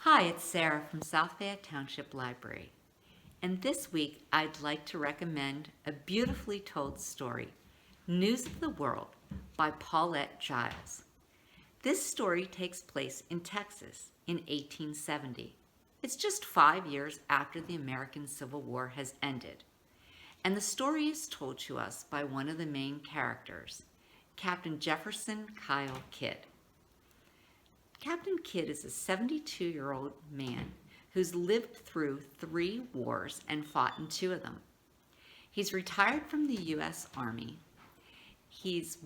Hi, it's Sarah from South Fayette Township Library, and this week I'd like to recommend a beautifully told story, News of the World by Paulette Jiles. This story takes place in Texas in 1870. It's just 5 years after the American Civil War has ended, and the story is told to us by one of the main characters, Captain Jefferson Kyle Kidd. Captain Kidd is a 72-year-old man who's lived through 3 wars and fought in 2 of them. He's retired from the U.S. Army. He's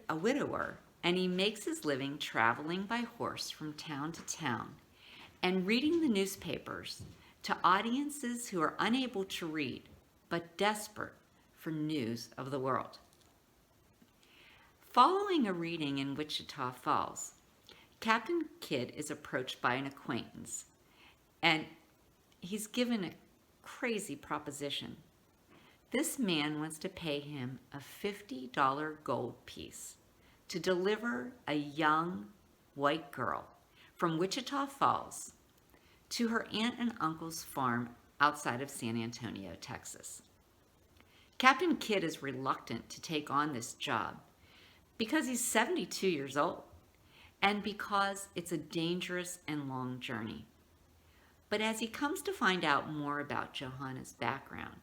a widower, and he makes his living traveling by horse from town to town and reading the newspapers to audiences who are unable to read but desperate for news of the world. Following a reading in Wichita Falls, Captain Kidd is approached by an acquaintance, and he's given a crazy proposition. This man wants to pay him a $50 gold piece to deliver a young white girl from Wichita Falls to her aunt and uncle's farm outside of San Antonio, Texas. Captain Kidd is reluctant to take on this job because he's 72 years old, and because it's a dangerous and long journey. But as he comes to find out more about Johanna's background,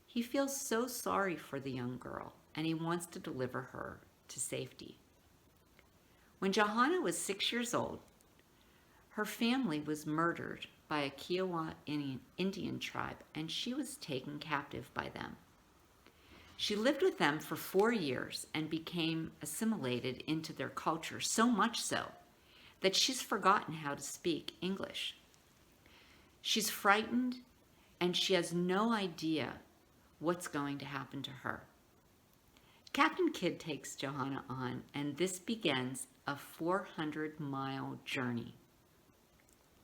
he feels so sorry for the young girl, and he wants to deliver her to safety. When Johanna was 6 years old, her family was murdered by a Kiowa Indian tribe, and she was taken captive by them. She lived with them for 4 years and became assimilated into their culture, so much so that she's forgotten how to speak English. She's frightened, and she has no idea what's going to happen to her. Captain Kidd takes Johanna on, and this begins a 400-mile journey.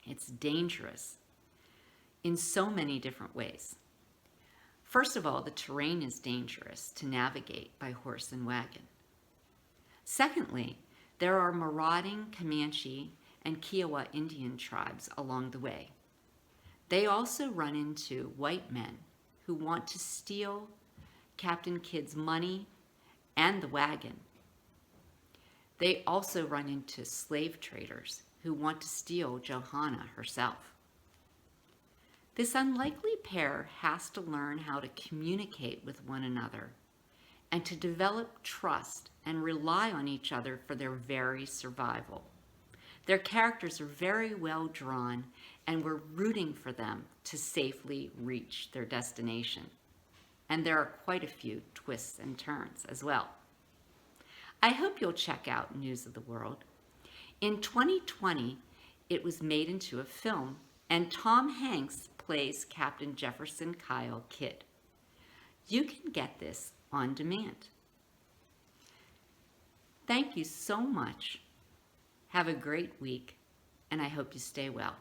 It's dangerous in so many different ways. First of all, the terrain is dangerous to navigate by horse and wagon. Secondly, there are marauding Comanche and Kiowa Indian tribes along the way. They also run into white men who want to steal Captain Kidd's money and the wagon. They also run into slave traders who want to steal Johanna herself. This unlikely pair has to learn how to communicate with one another and to develop trust and rely on each other for their very survival. Their characters are very well drawn, and we're rooting for them to safely reach their destination. And there are quite a few twists and turns as well. I hope you'll check out News of the World. In 2020, it was made into a film, and Tom Hanks plays Captain Jefferson Kyle Kidd. You can get this on demand. Thank you so much. Have a great week, and I hope you stay well.